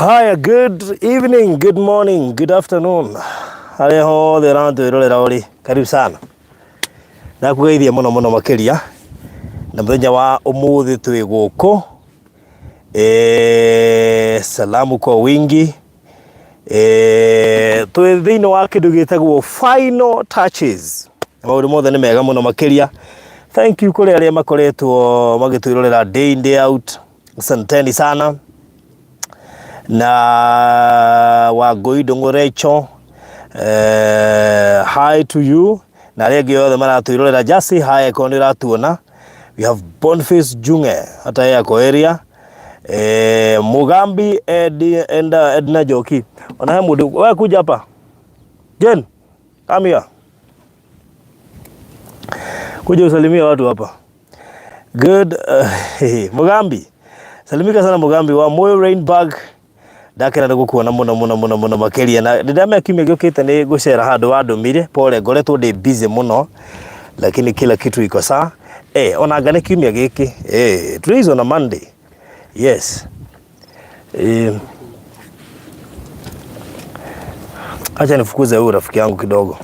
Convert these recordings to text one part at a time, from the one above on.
Hi, good evening, good morning, good afternoon. Hali hothe ranatwirorera uri karibu sana. Ndakugeithia muno makiria na muthenya wa umuthi twi guku. Salamu kwa wingi. Twi thiini wa kindu gitagwo final touches. Maundu mothe ni mega muno makiria. Thank you kuri aria makoretwo magitwirorera day in day out. Asanteni sana. Na Wagoi Dongorecho, hi to you. Na regi yothe maratwirorera jasi hi konira tuona. We have Boniface Junge hata yako area. Mugambi Edna Joki. Ona mundu wewe kuja hapa. Jen, come here. Kuja usalimia watu hapa. Good. Mugambi. Salimika sana Mugambi wa Moyo Rainbag. Ndakira ndagukuona muno makiria na ndamya kimya gyokite ni gucera handu wandumire pole ngoretwo ndi busy muno lakini kila kitu iko sawa. Ona ngane kimya giki today is on a Monday. Yes. Acha nifukuze huyu rafiki yangu kidogo.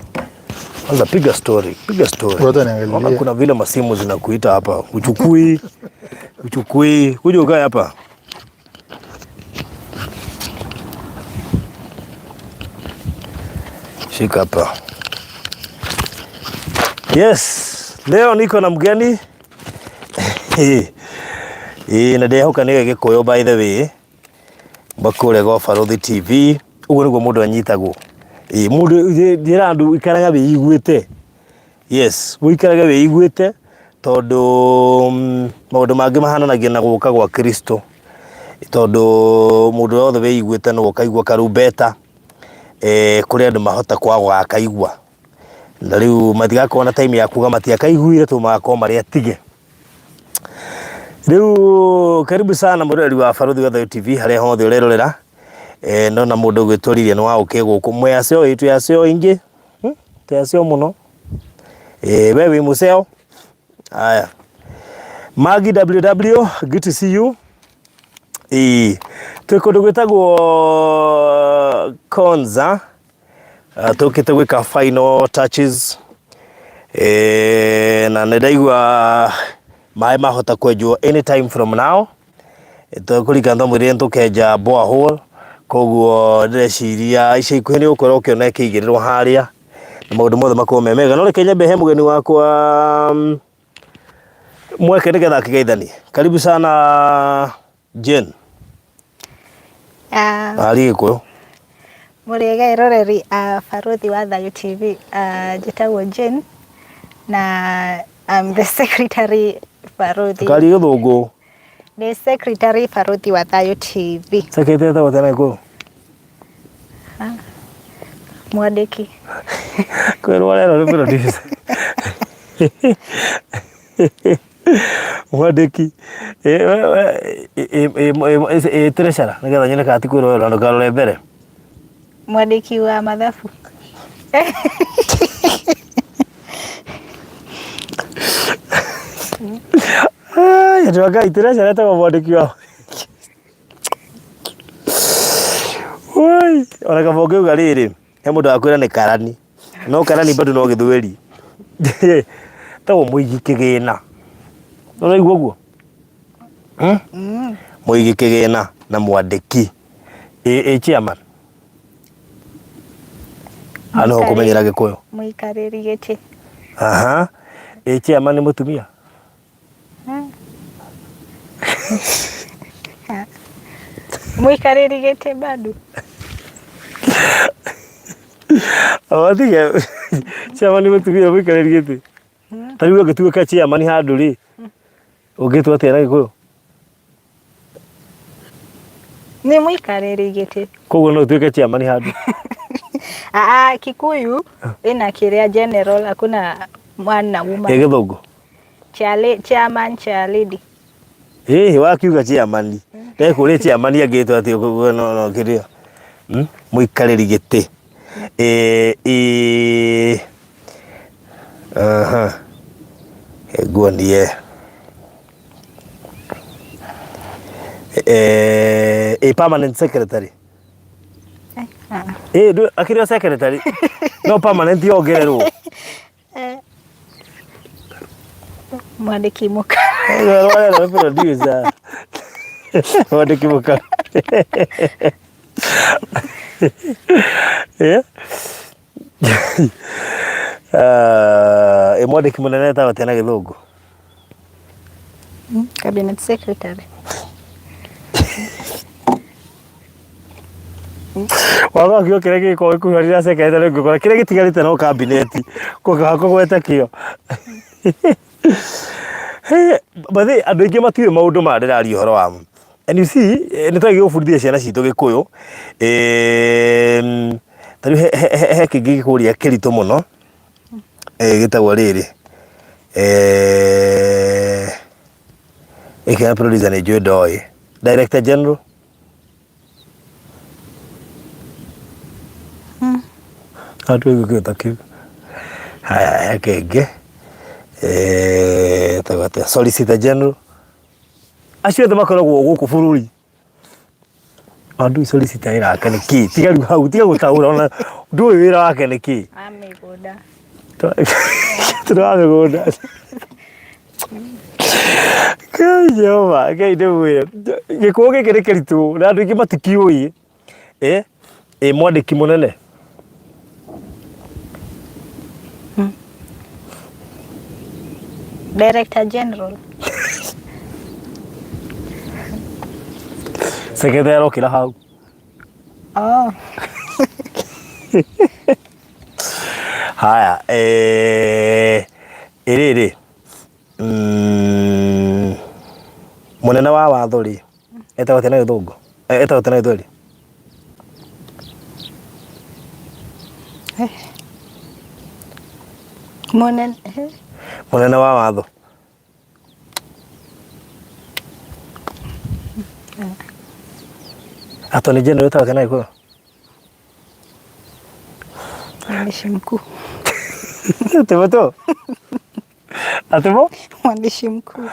Anza piga story. Kuna vile masimu zinakuita hapa. Uchukui. Kuja ukae hapa. Shika hapa. Yes, leo niko na mgeni. Nadehoka nige gikuyu by the way. Bakure go Farothi TV. Ugo niguo mundu anyitagwo. Mundu ndirandu ikaraga biiguite. Yes, muikaraga biiguite tondu maundu mangi mahananagia na guka gwa Kristo. Tondu mundu wothe biiguite no ukaigua karumbeta. Kuri andu mahota kwaga akaigua na riu matigako na time ya kuga matiakaiguire tu makoma mari atige. Riu karibu sana murori wa Farothi wa TV hare hothe urerorera no na mundu gwituririe no auke guku mwe acio itu acio ingi te acio muno wewe museo haya Magi WW good to see you. Tukundu gwitagwo Konza tukite gwika final touches na ndaigua mai mahota kwenjwo anytime from now tukurika ndomwire ntukenja borehole koguo ndeciria ica ikuhi ni ukorwo ukiona ikigirirwo haria na maundu mothe makome mega no reke nyambe he mugeni wakwa mweke nigetha akigeithani. Karibu sana Jen. Gikuyu Muriega iroreri Farothi wa TV jitagwo Jen na I'm the secretary Farothi. Kali githungu. The secretary Farothi wa TV. Secretary wa tena iko. Mwadeki. Kwero lero ni producer. Mwadeki. Treasure nigetha nyone ka atikwiro wera ndo karore mbere. Mwadeki wa mathabu. Yatoka Treasure hata mwadeki wao. Oi, ona kaboge ugariri. He mundu akwira ni karani. No karani bado no githweri. Tawo muigi kigina. No igwo guo. Muigi kigina na mwandiki. Chairman. Ano kumenyera gikuyu. Muikariri giti. Aha. Chairman ni mutumia. Muikariri giti bado. Awathige chairman ni mutumia muikariri giti. Tariwe gituka chairman handu ri. Ugitwa tera gikuyu. Ni muikariri giti. Koguo no tuike chairman handu. Kikuyu ina kiria general hakuna mwana woman. Githungu. Chairman lady. Wakiuga chairman. Ndekuri chairman agitwa ati no kiria. Muikariri giti. Eguo nie. A permanent secretary. Do akiri secretary. No permanent yogerero. Mwandiki muka. Wale na producer. Mwandiki muka. Yeah. Mwandiki munene tawa tena githugu. Cabinet secretary. Walo kio kirege ko kuharira secretary ngukora kirege tigarite no cabinet ko gako gweta kio. Bathi andu ingi matiwe maundu ma ndirari horo wa. And you see ni twagi gufundithia ciana citu gikuyu tari he kingi kuria kirito muno gitagwo riri ikena producer ni Joy Director General atu gukita kiu haya kenge tagata Solicitor General acio ndo makoragwo guku bururi andu solicitor ira kane ki tiga hau tiga gutaura ona ndu wira wake ne ki Amigoda Amigoda Jehova Ngai ndĩmwĩre gĩkuũ gĩkĩ nĩ kĩritũ na andũ aingĩ matikiũĩ mwandĩki mũnene Director General Secretary okĩra hau haya ĩrĩ munene wa watho ri etagwo tena githungu etagwo tena githweri munene wa watho Attorney General etagwo tena githungu mwandishi mkuu Atemo Atemo mwandishi mkuu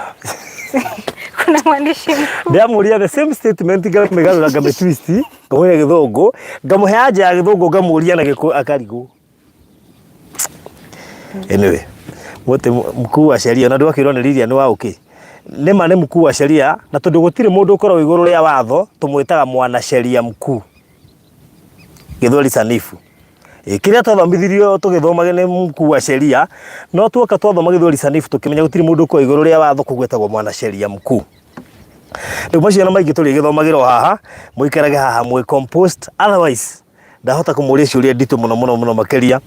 kuna mwandishi mkuu ndiamuria the same statement ngamegarura ngame twist ngoya githungu ngamuhe anja ya githungu ngamuria na giku akarigu anyway wote mkuu wa sheria na ndwakirwo ni Lilia ni wa uki ni mane mkuu wa sheria na tondu gutire mundu ukorwo iguru ria watho tumwitaga mwana sheria mkuu githweri sanifu kiria twathomithirio tugithomage ni mkuu wa sheria no tuoka twathoma githweri sanifu tukimenya gutire mundu ukorwo iguru ria watho kugwetagwo mwana sheria mkuu ndio macio na maingi turi githomagiro haha muikarage haha mwe compost otherwise ndahota kumuria ciuria nditu muno makeria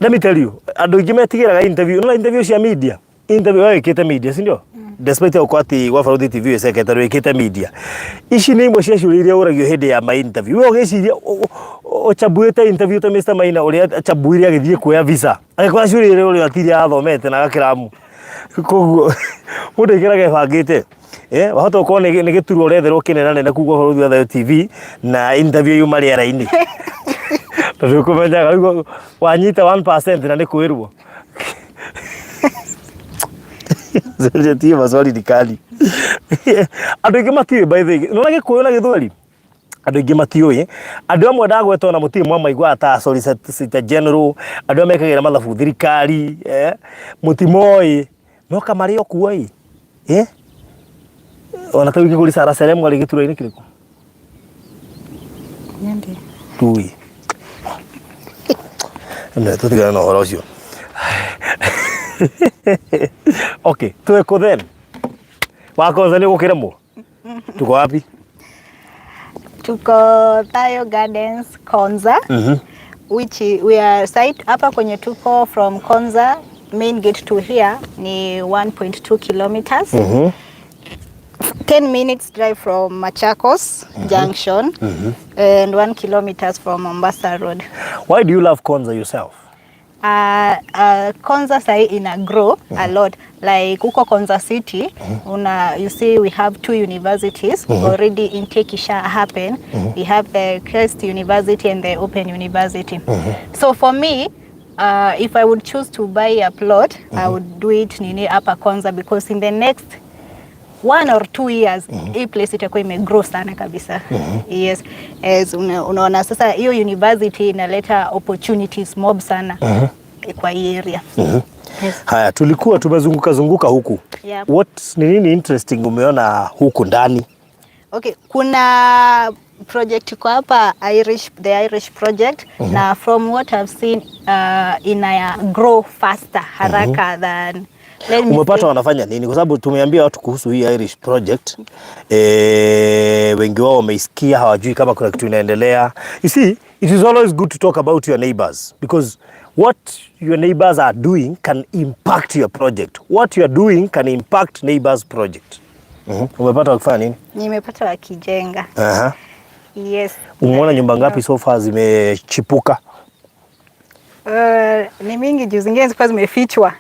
let me tell you andu ingi metigiraga interview cia media interview wekite media si ndio despite ukwati wa Faruthi TV secretary wekite media ici ni imwe cia ciuria iria uragio hindi ya my interview we ugiciria uchabuite interview ta Mr Maina uria achabuire agithie kuoya visa agikora ciuria iria uria atiria athomete na gakiramu koguo mundu ikirage bangite wahota uko ni gituro retherwo kinenane kugo Faruthi TV na interview yu mari araini ndio kumenya wanyita 1% na ni kwirwo Zere tie maswali dikali andu ingi matiwe by the way no gikuyu na githweri andu ingi matiwe andu amwe ndagwetwo na mutie mwa maigwa ta Solicitor General andu amekagira mathabu thirikari mutimoi no kamari okuoi ona tawi kiguri Sara Seremu ali gituro-ini kiriku Nyandi tui ndio tutigana na horo ucio okay tueko then wakoza ni gukiremo tuko wapi tuko Tayo Gardens Konza which we are site hapa kwenye tuko from Konza main gate to here ni 1.2 kilometers 10 minutes drive from Machakos Junction and 1 kilometers from Mombasa Road. Why do you love Konza yourself? Konza sai ina grow a lot like uko Konza City you see we have 2 universities already intake isha happen. We have the Christ University and the Open University. So for me if I would choose to buy a plot I would do it nini hapa Konza because in the next 1 or 2 years hii place itakuwa imegrow sana kabisa. Yes, as unaona sasa hiyo university inaleta opportunities mob sana kwa hii area. Yes. Haya, tulikuwa tumezunguka huku. Yep. What ni nini interesting umeona huku ndani? Okay, kuna project kwa hapa the Irish project na from what I've seen ina grow faster haraka than umepata wanafanya nini? Kwa sababu tumeambia watu kuhusu hii Irish project, wengi wao wameisikia, hawajui kama kuna kitu inaendelea. You see, it is always good to talk about your neighbors because what your neighbors are doing can impact your project. What you are doing can impact neighbors project. Umepata wakifanya nini? Nimepata wakijenga. Yes. Umeona nyumba ngapi so far zimechipuka? Ni mingi juu zingine zilikuwa zimefichwa.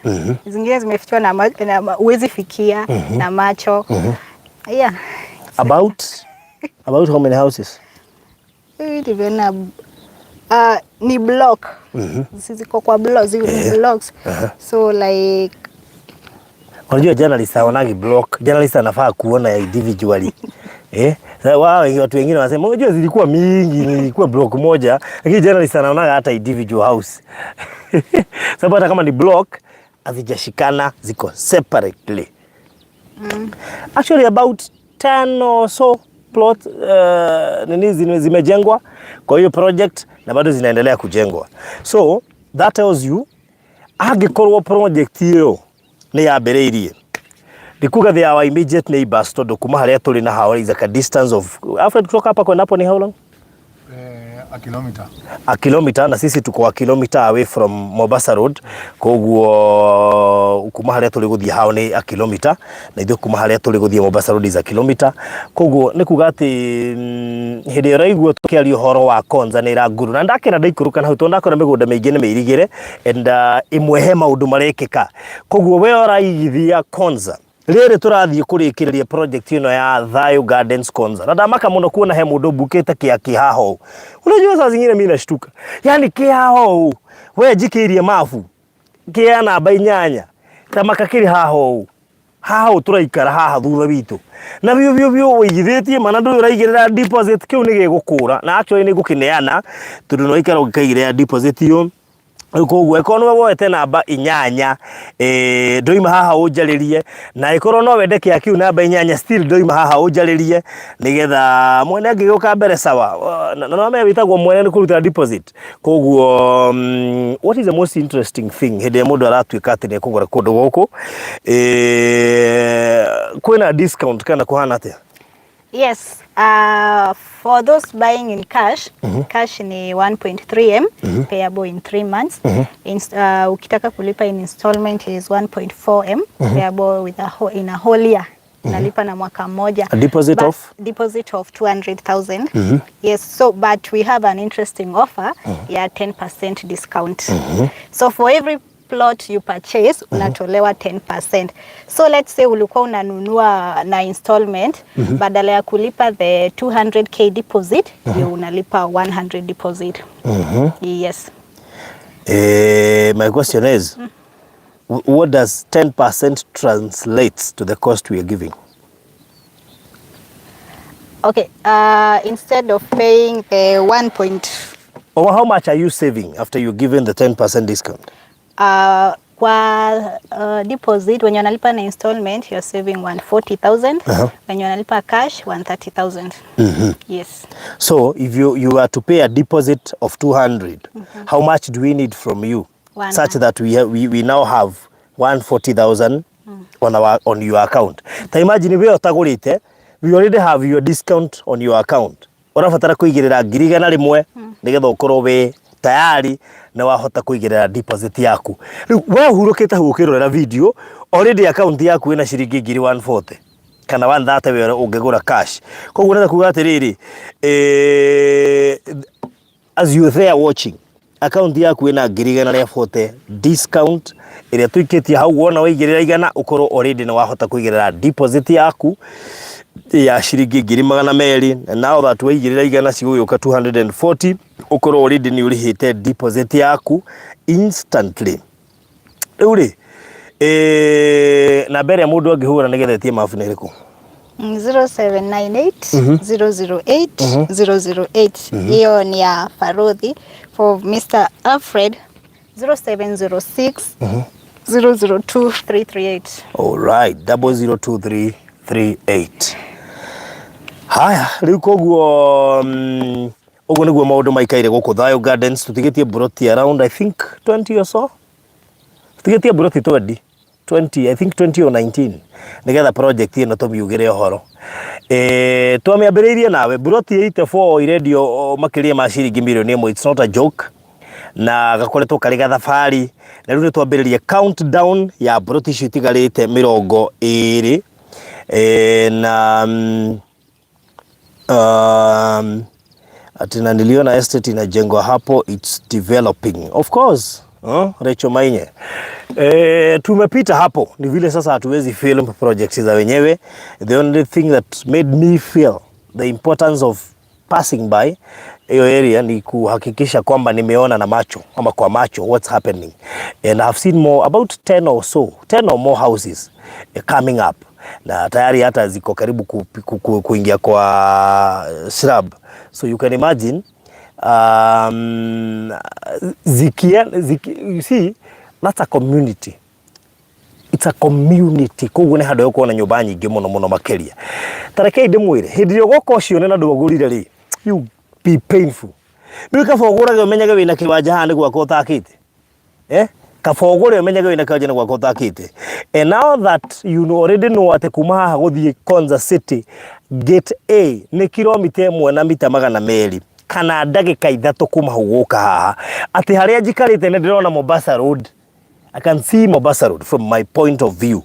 Zingine zimefichwa na uwezi fikia na macho. Yeah. About how many houses? Ni block. Ziko kwa blocks. So like unajua journalist hawanagi block. Journalist anafaa kuona individually. Sasa watu wengine wanasema unajua zilikuwa mingi, nilikuwa block moja, lakini journalist anaona hata individual house. Sababu hata kama ni block hazijashikana, ziko separately. Actually about 10 or so plot zimejengwa kwa hiyo project na bado zinaendelea kujengwa. So that tells you agikorwo project hiyo ni yabereirie Dikuga they are our immediate neighbors to kuma haria tuli na hao is like a distance of Alfred kutoka hapa kwenda hapo ni how long? A kilometer. A kilometer na sisi tuko a kilometer away from Mombasa Road. Koguo kuma haria tuli guthie hao ni a kilometer na ithuĩ kuma haria tuli guthie Mombasa Road is a kilometer. Koguo ni kuga ati hindi raigua tukiaria horo wa Konza ni ranguru na ndakira ndaikuruka na hau tonda kora migunda mingĩ nĩ mĩirigĩre and imwehe maundu marekĩka. Koguo we oraigithia Konza rĩrĩ tũrathiĩ kũrĩkĩrĩria project ĩno ya Thayo Gardens Konza. Na ndamaka mũno kuona he mũndũ mbukĩte kĩhaho. Unajua saa zingine mimi nashtuka. Yaani kĩhaho we njikĩirie mabu. Kĩa namba 8. Tamaka kĩrĩ haho. Haho tũraikara haha thutha witũ. Na biũ ũigithĩtie mana ndũĩ ũraigĩrĩra deposit kĩu nĩ gĩgũkũra. Na actually nĩ ngũkĩneana tondũ no ikara ũgĩkaigĩrĩra deposit ĩyo. Koguo ekono woete namba 8 ndoima haha ũnjarĩrie na ikorwo no wende kĩa kiu namba 8 still ndoima haha ũnjarĩrie nigetha mwene angĩgĩũka mbere sawa na no me witagwo mwene nĩ kũruta deposit. Koguo what is the most interesting thing hĩndĩ mũndũ aratuĩka atĩ nĩ kũgũra kũndũ gũkũ kwĩna discount kana kuhana atĩa? Yes, for those buying in cash, cash ni 1.3M, payable in 3 months. Ukitaka kulipa in installment is 1.4M, payable with in a whole year. Nalipa na mwaka moja. A deposit of? Deposit of 200,000. Yes, so but we have an interesting offer, yeah, 10% discount. So for every plot you purchase unatolewa 10%. So let's say ulikuwa unanunua na installment badala ya kulipa the 200k deposit you unalipa 100 deposit. Yes. My question is what does 10% translates to the cost we are giving? Okay, instead of paying the 1. Or how much are you saving after you given the 10% discount? Kwa deposit when you unalipa na installment you're saving 140,000. When you unalipa cash 130,000. Yes. So if you are to pay a deposit of 200, how much do we need from you such that we now have 140,000 on your account? Ta imagine we utagurite, we already have your discount on your account. Urabatara kuigirira 100 nigetha ukorwo we tayari na wahota kuigirira deposit yaku. We hurukite hukirorera video already account yaku ina shiringi 140 kana 130 we ungegura cash. Koguo nataka kuga atiriri as you there watching account yaku ina 140 discount ile tuikitie hau wona waigirira igana ukorwo already na wahota kuigirira deposit yaku ya shiringi 200 and now that waigirira igana ciguyoka 240 ukorwo already ni urihite deposit yaku instantly. Uri na mbere mundu angihura nigetha tie mafu niriku 0798 008 008. Hiyo ni ya Farodhi. For Mr. Alfred 0706 002 338. All right, 002338. Haya, riu koguo uguo niguo maundu maikaire guku Thayo Gardens. Tutigetie buroti around I think 20 or so. Tutigetie buroti 20 I think 20 or 19 nigetha project ino tumiugire horo. Twamiambiriirie nawe buroti 84 irendio makiria ma ciringi milioni 1. It's not a joke. Na gakoretwo kari gathabari na riu twambiririe countdown ya buroti icio itigarite 20 na atina niliona estate inajengwa hapo, it's developing of course. Recho Mainye tumepita hapo, ni vile sasa hatuwezi film projects za wenyewe. The only thing that made me feel the importance of passing by hiyo area ni kuhakikisha kwamba nimeona na macho ama kwa macho what's happening, and I've seen more about 10 or more houses coming up, na tayari hata ziko karibu kuingia kwa shrub, so you can imagine you see that's a community, it's a community. Koguo ne handu yoko na nyumba nyingi muno makeria tareke ndimwire hindi yo goko cio na ndugurire ri you be painful ndu kaboguraga umenyaga wina kiwanja hane gwako utakite kabogure umenyaga wina kiwanja ne gwako utakite, and now that you already know ate kuma haha guthie Konza City gate A ni kilomita 1 na mita 200 kana ndagika 3 kuma huguka haha ati haria njikarite ne ndirona Mombasa Road. I can see Mombasa Road from my point of view.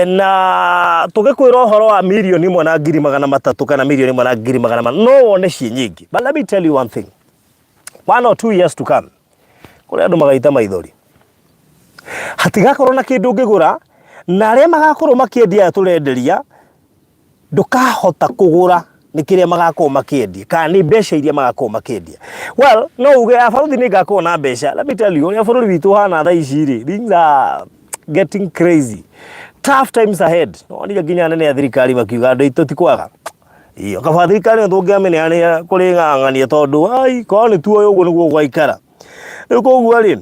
Na tugekwira horo wa milioni 1.3 kana milioni 1.4 no wone cie nyingi, but let me tell you one thing, 1 or 2 years to come kuri andu magaita maithori hatigakorwo na kindu ngigura na aria magakorwo makiendia turenderia ndukahota kugura ni kiria magakorwo makiendia kana ni mbeca iria magakorwo makiendia. Well, no uge afaruthi ni gakorwo na mbeca. Let me tell you, ya bururi witu hana tha ici ri, things are getting crazy, tough times ahead. No ni ginya nene ya thirikari makiuga ndo itutikwaga iyo kaba thirikari ndungiameneania kuri ng'ang'ania tondu ai ko ni tuo uguo niguo gwaikara riu koguo ri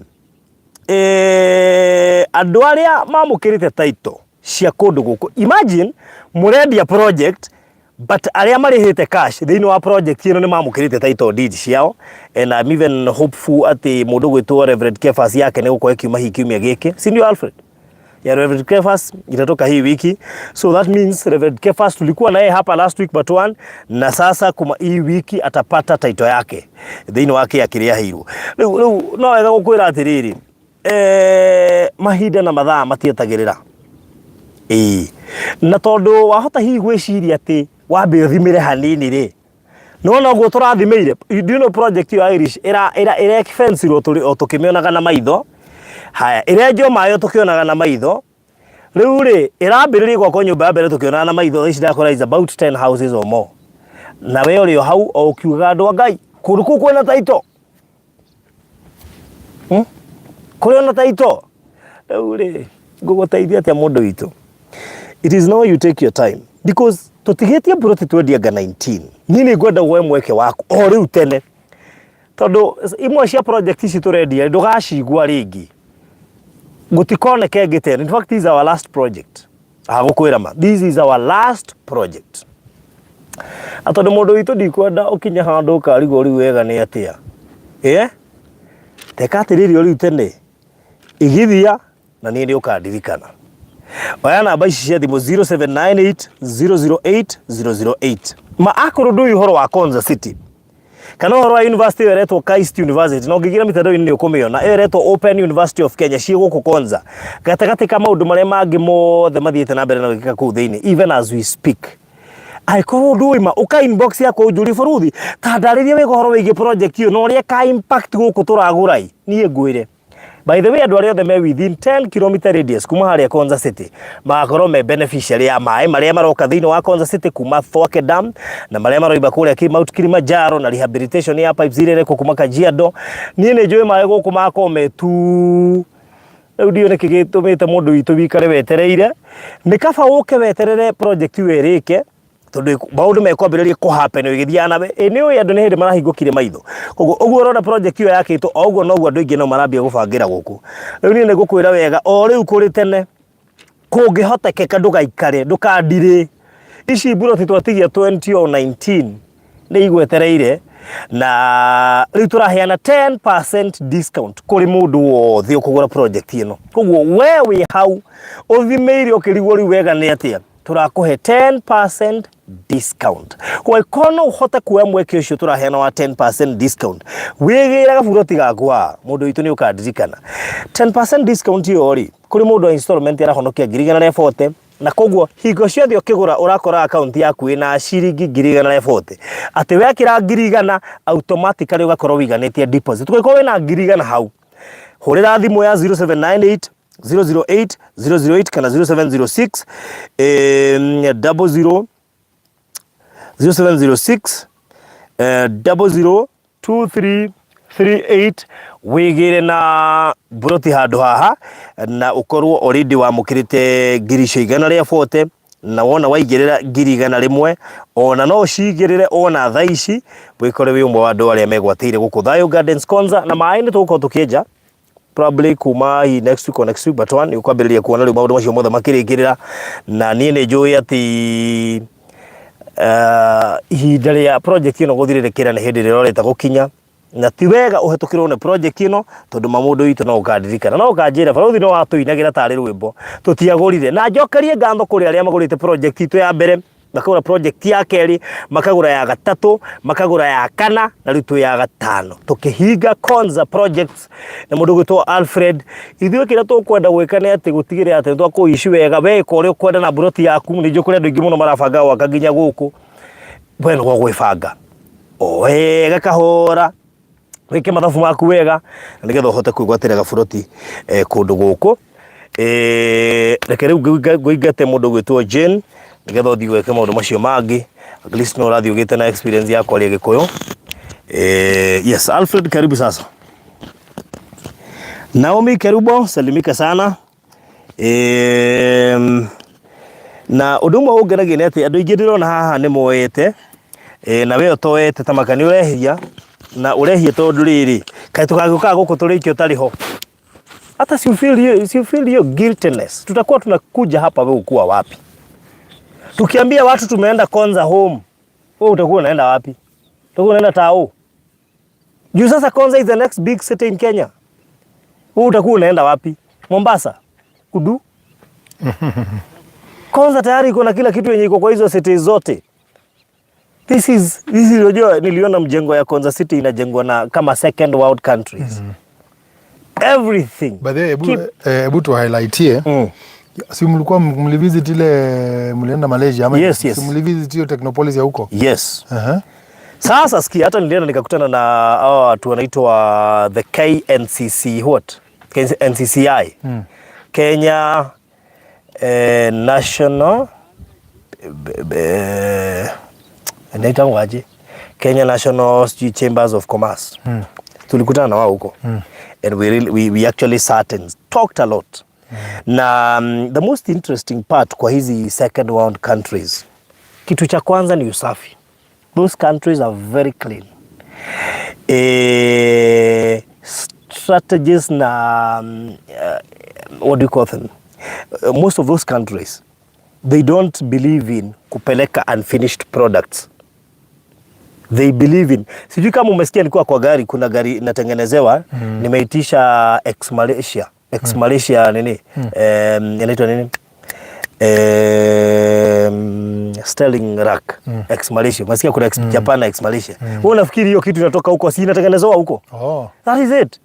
andu aria mamukirite title cia kundu guku, imagine murendia project but aria marihite cash thini wa project ino ni mamukirite title deed ciao, and I'm even hopeful ati mundu gwitwo Reverend Kefas yake ni guko ekiuma hikiumia giki, si ndio Alfred? Ya Reverend Kefas itatoka hii wiki, so that means Reverend Kefas tulikuwa naye hapa last week but one, na sasa kuma hii wiki atapata title yake thini wake ya kiria hiru. Riu no wega gukwira atiriri mahinda na mathaa matietagirira na tondu wahota hii gwiciria ati wambe thimire hanini ri no guo turathimeire. You know project yo Irish era expense ro turi o tukimionaga na maitho. Haya ire njo mayo tukionaga na maitho riu ri irambiririe gwako nyumba mbere tukionaga na maitho ici ndakora is about 10 houses or more, na we uri hau o ukiuga ndo Ngai kundu ku kwena taito kuri na taito riu ri nguguteithia atia mundu witu. It is now you take your time because tutigetie buroti twendianga 19 nini ngwenda we mweke waku o riu tene tondu imwe cia project ici turendia ndugacigwa ringi gutikoneke ngitene. In fact, this is our last project. Agukwira ma, this is our last project. Atondu mundu witu ndikwenda ukinya handu karigo riu wega ni atia teka atiriri riu tene igithia na ni ukandirikana. Oya namba ici cia thimu 0798 008 008. Ma akoro ndu ihoro wa Konza City kana horo wa university eretwo Kaist University no ngigira mitandao ni ukumiona eretwo Open University of Kenya cie guku Konza gatagati ka maundu maria mangi mothe mathiete na mbere na gika ku thiini even as we speak. Aikoro ndu ima uka inbox yako ujuri Faruthi tandariria wego horo wigi project yo no ria ka impact guku turagurai nie ngwire. By the way, andu aria othe me within 10 km radius kuma haria Konza City magakorwo me beneficiary ya mai maria maroka thiini wa Konza City kuma Thwake Dam na maria maroiba kuria Mount Kilimanjaro na rehabilitation ya pipes ile kuma Kajiado. Nie ne njui mai guku makome tu riu ndio nikigitumite mundu witu wikare wetereire ni kaba uke weterere project werike tondu maundu mekwambiriria kuhappen igithiana ni uyu andu ni hindi marahingukire maitho koguo uguo urona project iyo yakitwo oguo noguo andu ingi no marambia gubangira guku riu ni ngukwira wega o riu kuri tene kungihotekeka ndugaikare ndukandire ici buroti twatigia 2019 ni igwetereire na riu turaheana 10% discount kuri mundu wothe ukugura project ino koguo we wi hau uthimeire ukirigwo riu wega ni atia turakuhe 10% discount kwa ikono uhote kuwa mweke ucio turaheana wa 10% discount wigira gaburoti gakwa mundu witu ni ukandirikana 10% discount yori kuri mundu installment arahonokia 140 na koguo hingo ciothe ukigura urakora account yaku ina ciringi 140 ati wekira 100 automatically ugakorwo wiganitie deposit tuko wina 100 hau hurira thimu ya 0798 008 008 kana 0706 00 0706 002338 wigire na buroti handu haha na ukorwo already wamukirite girisho 140 na wona waigirira 100 ona no cigirire ona thaici wikore wi umwe wa andu aria megwatire guku Thayo Gardens Konza na maini tuko tukienja probably kuma next week but one ukwambiriria kuona ri maundu macio mothe makirikirira na nie ni njui ati ihinda ria project ino guthiririkira ni hindi riroreta gukinya na ti wega uhetukirwo ne project ino tondu mamundu witu no ukandirikana no ukanjira baruthi no watuinagira tari rwimbo tutiagurire na njokerie ngatho kuri aria magurite project itu ya mbere makagura project ya keri makagura ya gatatu makagura ya kana na ritu ya gatano tukihinga Konza projects na mundu gwitwo Alfred ithuĩ kira tukwenda gwikane ati gutigire ati twakuishi wega we kore kwenda na buroti yaku ni njo kuri andu ingi muno marabanga wakaginya guku bweno gwa gwibanga wega kahora wike mathabu maku wega nigetha uhote kwigwatira gaburoti kundu guku reke riu ngoingate mundu gwitwo Jane nigetha uthi gweke maundu macio mangi at least no urathi ugite na experience yako ria Gikuyu yes Alfred karibu sasa Naomi karibu salimika sana na udumwa ugeragie ni ati andu ingi ndirona haha ni moete na we otoete tamakani urehia na urehia tondu riri kai tukaguka guku turikio tariho hata si feel your guiltiness tutakuwa tunakuja hapa wewe ukua wapi tukiambia watu tumeenda Konza home wewe utakuwa unaenda wapi utakuwa unaenda Tao juu sasa Konza is the next big city in Kenya wewe utakuwa unaenda wapi Mombasa Kudu Konza tayari iko na kila kitu yenye iko kwa hizo cities zote this is unajua niliona mjengo ya Konza City inajengwa na kama second world countries everything but ebu to highlight here si mlikuwa mlivisit ile mlienda Malaysia ama yes. Si mlivisit hiyo Technopolis ya huko yes sasa sikia hata nilienda nikakutana na watu wanaitwa the KNCC NCCI Kenya National Kenya National Chambers of Commerce tulikutana na wao huko and we actually sat and talked a lot na the most interesting part kwa hizi second world countries kitu cha kwanza ni usafi those countries are very clean strategies na what do you call them most of those countries they don't believe in kupeleka unfinished products they believe in sijui kama umesikia nilikuwa kwa gari kuna gari inatengenezewa nimeitisha ex Malaysia nini inaitwa nini Sterling rack ex Malaysia masikia kuna ex Japan ex Malaysia wewe unafikiri hiyo kitu inatoka huko si inatengenezewa huko that is it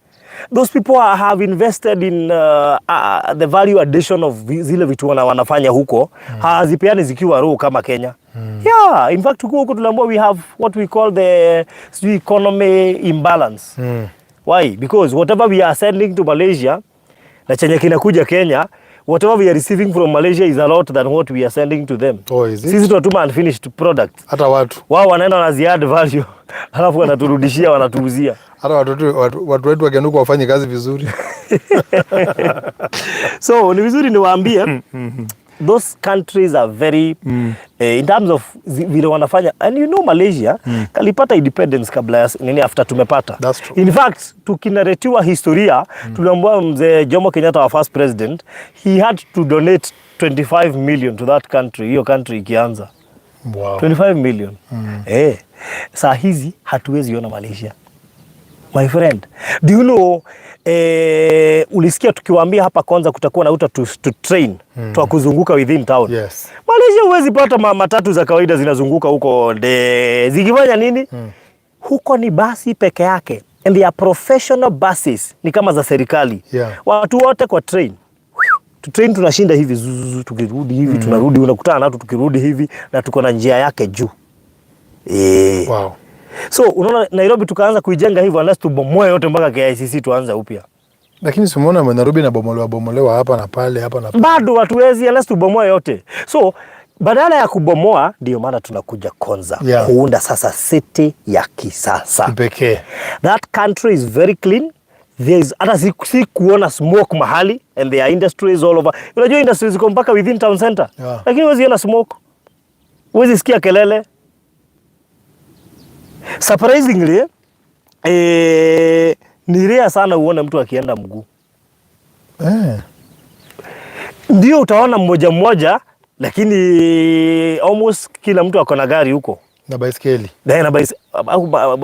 those people have invested in the value addition of zile vitu wanafanya huko hazipeani zikiwa raw kama Kenya yeah in fact huko tunaambiwa we have what we call the economy imbalance why because whatever we are sending to Malaysia na chenye kinakuja Kenya whatever we are receiving from Malaysia is a lot than what we are sending to them. Oh, is it? Sisi tunatuma unfinished product. Hata watu. Wao wanaenda na ziada value. Alafu wanaturudishia, wanatuuzia. Hata watu wetu wakianuka wafanye kazi vizuri. So, ni vizuri niwaambie those countries are very in terms of vile wanafanya, and you know Malaysia kalipata independence kabla ya nini after tumepata. That's true. In fact, tukinaretiwa historia, tunaambiwa mzee Jomo Kenyatta, our first president, he had to donate 25 million to that country, hiyo country ikianza. Wow. 25 million. Saa hizi hatuwezi ona Malaysia. My friend, do you know ulisikia tukiwaambia hapa kwanza kutakuwa na uta to train to kuzunguka within town. Yes. Malaysia huwezi pata matatu za kawaida zinazunguka huko zikifanya nini? Huko ni basi peke yake, and they are professional buses, ni kama za serikali. Watu wote kwa train. To train tunashinda hivi tukirudi hivi tunarudi, unakutana na watu tukirudi hivi, na tuko na njia yake juu. Wow. So unaona Nairobi tukaanza kuijenga hivyo, unless tubomoe yote mpaka KICC tuanze upya. Lakini simuona Nairobi na bomolewa hapa na pale. Bado hatuwezi unless tubomoe yote. So badala ya kubomoa, ndio maana tunakuja Konza kuunda sasa city ya kisasa. Pekee. That country is very clean. There is hata si kuona smoke mahali, and there are industries all over. Unajua industries ziko mpaka within town center. Lakini huwezi ona smoke. Huwezi sikia kelele. Surprisingly, ni rare sana uone mtu akienda mguu. Ndio utaona mmoja, lakini almost kila mtu ako na gari huko. Na baiskeli. Na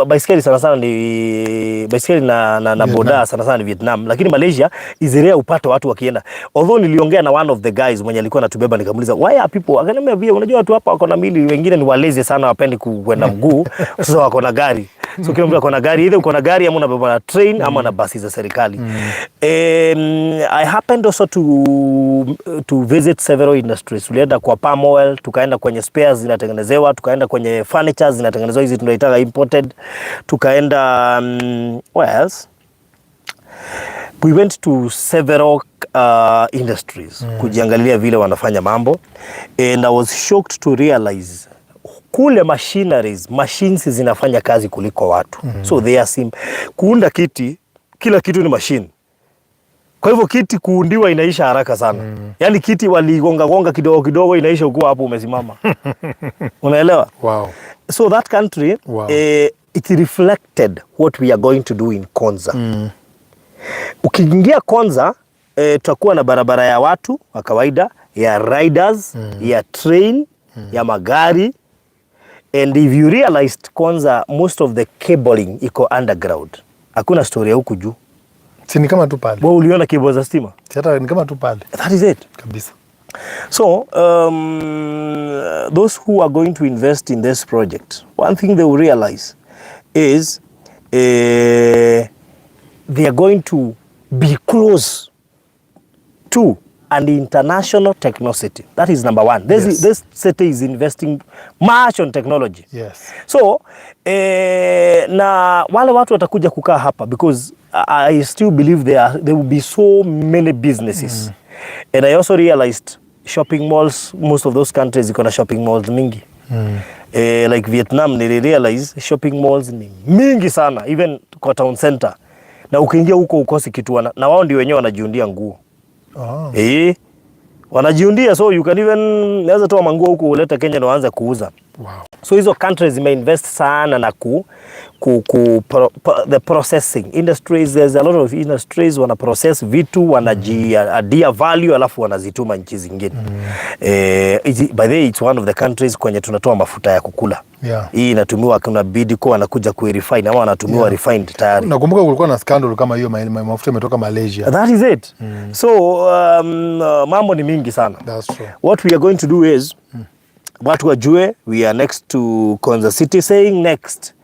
baiskeli sana ni baiskeli na boda sana ni Vietnam, lakini Malaysia is rare upate watu wakienda. Although niliongea na one of the guys mwenye alikuwa anatubeba, nikamuuliza why are people, akaniambia vile unajua watu hapa wako na mili, wengine ni walezi sana, wapendi kwenda mguu, sasa wako na gari. So kila mtu ako na gari, either uko na gari ama unabeba na train ama na basi za serikali. I happened also to visit several industries. Tulienda kwa palm oil, tukaenda kwenye spares zinatengenezewa, tukaenda kwenye furniture zinatengenezewa, hizi tunaita imported, tukaenda where else? We went to several industries kujiangalia vile wanafanya mambo, and I was shocked to realize kule machines zinafanya kazi kuliko watu. So they are kuunda kila kitu ni machine. Kwa hivyo kiti kuundiwa inaisha haraka sana. Yaani kiti waligonga kidogo inaisha ukiwa hapo umesimama. Unaelewa? Wow. So that country, it reflected what we are going to do in Konza. Ukiingia Konza, tutakuwa na barabara ya watu wa kawaida, ya riders, ya train, ya magari. And if you realized Konza, most of the cabling iko underground. Hakuna story huku juu. Si ni kama tu pale. Wewe uliona cable za stima? Hata ni kama tu pale. That is it. Kabisa. So, those who are going to invest in this project, one thing they will realize is they are going to be close to an international technocity. That is number one. This city is investing much on technology. Yes. So, na wale watu watakuja kukaa hapa, because I still believe there will be so many businesses. And I also realized shopping malls, most of those countries iko na shopping malls mingi. Like Vietnam, nili realize shopping malls ni mingi sana, even kwa town center. Na ukiingia huko ukosi kitu, na wao ndio wenyewe wanajiundia nguo. Wanajiundia, so you can even naweza toa manguo huko uleta Kenya na waanze kuuza. Wow. So hizo countries invest sana na the processing industries. There's a lot of industries wana process vitu, wanajiadia value, alafu wanazituma nchi zingine. By the way, it's one of the countries kwenye tunatoa mafuta ya kukula. Hii inatumiwa, kuna bidiko wanakuja kuirefine ama wanatumiwa refined tayari. Nakumbuka kulikuwa na scandal kama hiyo, mafuta imetoka Malaysia. That is it. So mambo ni mingi sana. That's true. What we are going to do is watu wajue we are next to Konza City. Saying next,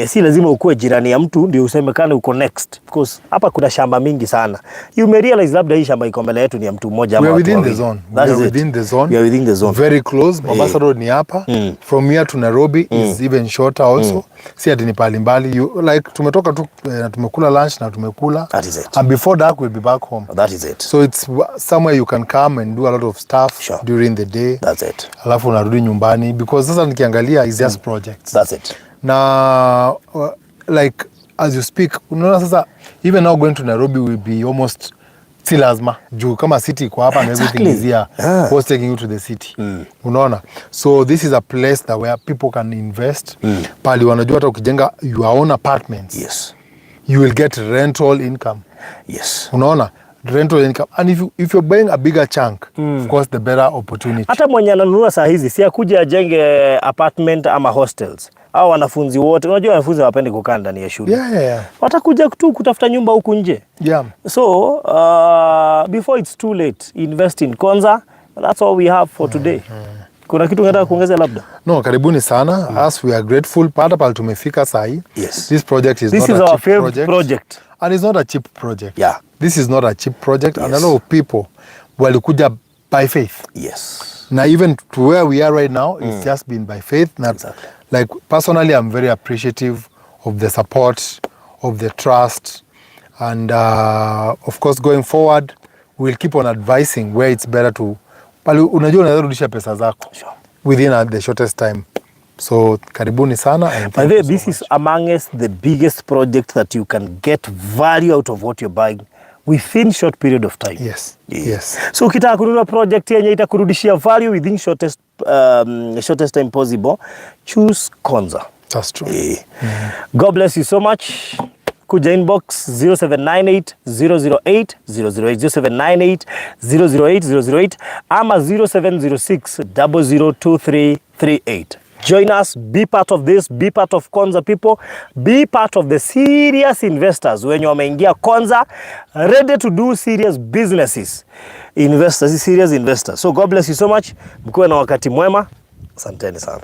Si lazima ukue jirani ya mtu ndio usemekane uko next, because hapa kuna shamba mingi sana. You may realize labda hii shamba iko mbele yetu ni ya mtu mmoja ama watu wawili. We are within the zone. We are within the zone. Very close. Mombasa Road ni hapa. From here to Nairobi is even shorter also. Si ati ni pali mbali. Like tumetoka tu tumekula lunch na tumekula. That is it. And before that we'll be back home. That is it. So it's somewhere you can come and do a lot of stuff during the day. That's it. Alafu unarudi nyumbani because sasa nikiangalia is just projects. That's it. Na like as you speak, unaona sasa even now going to Nairobi will be almost si lazima juu kama city kwa hapa and everything is here. What's taking you to the city? Unaona? So this is a place that where people can invest. Pali wanajua hata ukijenga your own apartments. Yes. You will get rental income. Yes. Unaona? Rental income. And if you're buying a bigger chunk, of course the better opportunity. Hata mwenye ananunua saa hizi si akuje ajenge apartment ama hostels. Au wanafunzi wote, unajua wanafunzi hawapendi kukaa ndani ya shule. Yeah. Watakuja tu kutafuta nyumba huku nje. Yeah. So, before it's too late, invest in Konza. That's all we have for today. Kuna kitu unataka kuongeza labda? No, karibuni sana. As we are grateful. Pata pale tumefika sahi. Yes. This project is this not is a our cheap project. And it's not a cheap project. Yeah. This is not a cheap project. Yes. And a lot of people walikuja by faith. Yes. Now even to where we are right now, it's just been by faith. Exactly. Like personally, I'm very appreciative of the support, of the trust. And of course, going forward, we'll keep on advising where it's better to... Unajua unaweza rudisha pesa zako within the shortest time. So karibuni sana. By the way, this is amongst the biggest project that you can get value out of what you're buying within short period of time. Yes. Yes. So ukitaka kununua project yenye itakurudishia value within shortest time possible, choose Konza. That's true. God bless you so much. Kuja inbox 0798 008 008 0798 008 008 ama 0706 002338. Join us, be part of this, be part of Konza people, be part of the serious investors wenye wameingia Konza, ready to do serious businesses. Investors, serious investors. So God bless you so much. Mkuwe na wakati mwema. Asanteni sana.